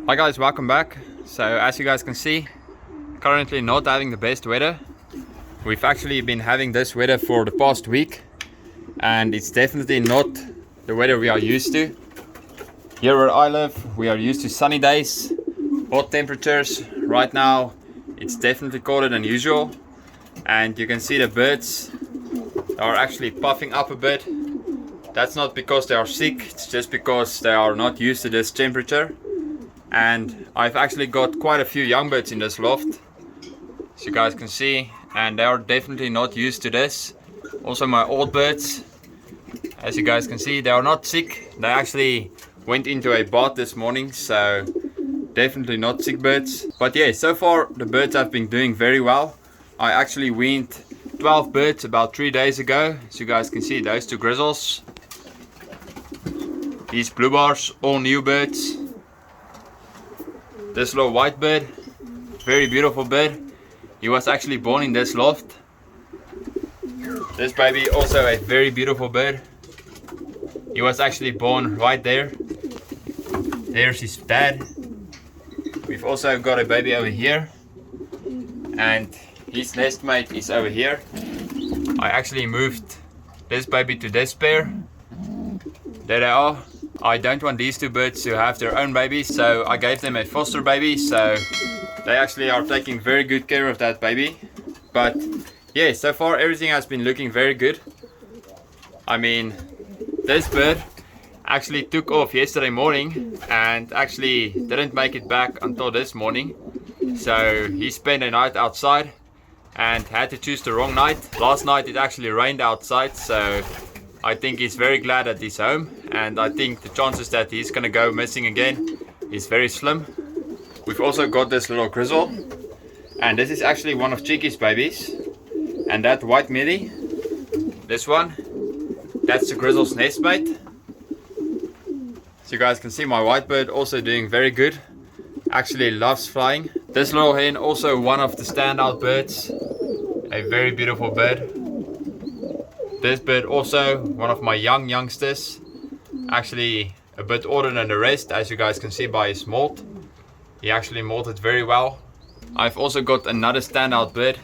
Hi guys, welcome back. So as you guys can see, currently not having the best weather. We've actually been having this weather for the past week, and it's definitely not the weather we are used to. Here where I live, we are used to sunny days, hot temperatures. Right now it's definitely colder than usual, and you can see the birds are actually puffing up a bit. That's not because they are sick, it's just because they are not used to this temperature. And I've actually got quite a few young birds in this loft, as you guys can see, and they are definitely not used to this. Also my old birds, as you guys can see, they are not sick. They actually went into a bath this morning, so definitely not sick birds. But yeah, so far the birds have been doing very well. I actually weaned 12 birds about 3 days ago. As you guys can see, those two grizzles, these blue bars, all new birds. This little white bird, very beautiful bird. He was actually born in this loft. This baby, also a very beautiful bird. He was actually born right there. There's his dad. We've also got a baby over here, and his nestmate is over here. I actually moved this baby to this pair. There they are. I don't want these two birds to have their own babies, so I gave them a foster baby, so they actually are taking very good care of that baby. But yeah, so far everything has been looking very good. I mean, this bird actually took off yesterday morning and actually didn't make it back until this morning. So he spent a night outside and had to choose the wrong night. Last night it actually rained outside, so I think he's very glad that he's home, and I think the chances that he's gonna go missing again is very slim. We've also got this little grizzle, and this is actually one of Cheeky's babies. And that white middy, this one, that's the grizzle's nestmate. So you guys can see my white bird also doing very good, actually loves flying. This little hen, also one of the standout birds, a very beautiful bird. This bird also one of my youngsters, actually a bit older than the rest, as you guys can see by his molt. He actually molted very well. I've also got another standout bird,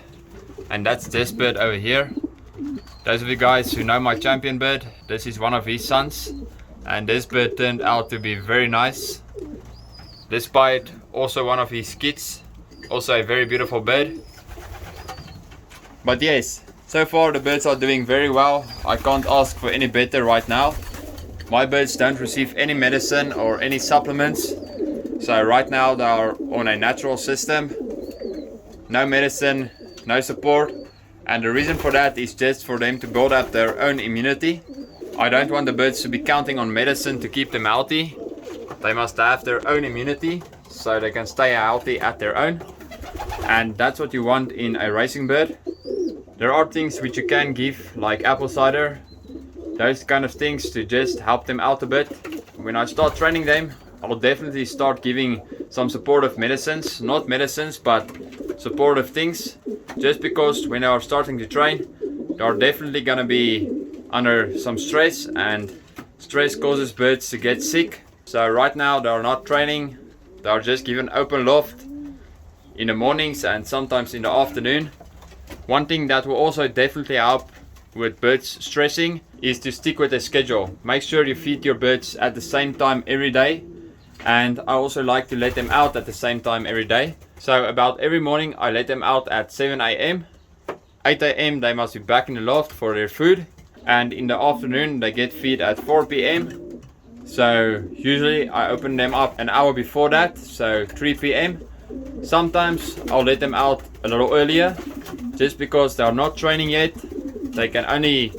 and that's this bird over here. Those of you guys who know my champion bird, this is one of his sons, and this bird turned out to be very nice. This bird also one of his kids, also a very beautiful bird. But yes, so far the birds are doing very well. I can't ask for any better right now. My birds don't receive any medicine or any supplements. So right now they are on a natural system. No medicine, no support. And the reason for that is just for them to build up their own immunity. I don't want the birds to be counting on medicine to keep them healthy. They must have their own immunity so they can stay healthy at their own. And that's what you want in a racing bird. There are things which you can give, like apple cider, those kind of things, to just help them out a bit. When I start training them, I'll definitely start giving some supportive medicines, not medicines, but supportive things, just because when they are starting to train, they are definitely gonna be under some stress, and stress causes birds to get sick. So right now they are not training, they are just given open loft in the mornings and sometimes in the afternoon. One thing that will also definitely help with birds stressing is to stick with a schedule. Make sure you feed your birds at the same time every day, and I also like to let them out at the same time every day. So about every morning I let them out at 7 a.m. 8 a.m. they must be back in the loft for their food, and in the afternoon they get fed at 4 p.m. So usually I open them up an hour before that, so 3 p.m. Sometimes I'll let them out a little earlier, just because they are not training yet. They can only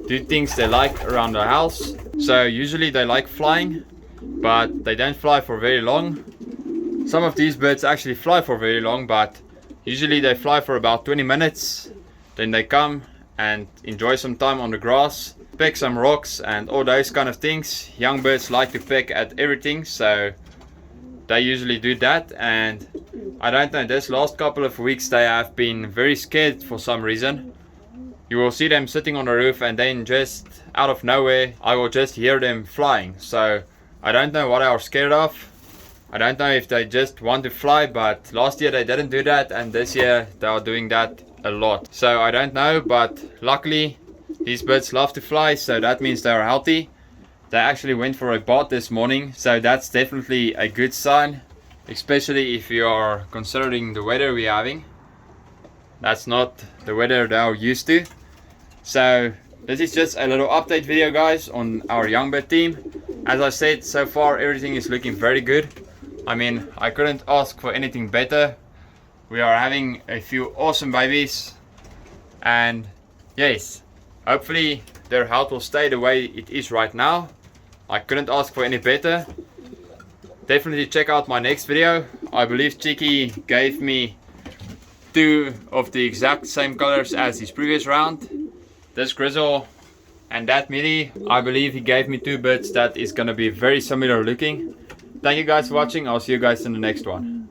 do things they like around the house. So usually they like flying, but they don't fly for very long. Some of these birds actually fly for very long, but usually they fly for about 20 minutes. Then they come and enjoy some time on the grass, peck some rocks and all those kind of things. Young birds like to peck at everything, so they usually do that. And I don't know, this last couple of weeks they have been very scared for some reason. You will see them sitting on the roof, and then just out of nowhere I will just hear them flying. So I don't know what they are scared of. I don't know if they just want to fly, but last year they didn't do that, and this year they are doing that a lot. So I don't know, but luckily these birds love to fly, so that means they are healthy. They actually went for a bath this morning, so that's definitely a good sign, especially if you are considering the weather we're having. That's not the weather they are used to. So this is just a little update video, guys, on our Youngbird team. As I said, so far everything is looking very good. I mean, I couldn't ask for anything better. We are having a few awesome babies, and yes, hopefully their health will stay the way it is right now. I couldn't ask for any better. Definitely check out my next video. I believe Cheeky gave me 2 of the exact same colors as his previous round. This grizzle and that midi, I believe he gave me 2 birds that is gonna be very similar looking. Thank you guys for watching. I'll see you guys in the next one.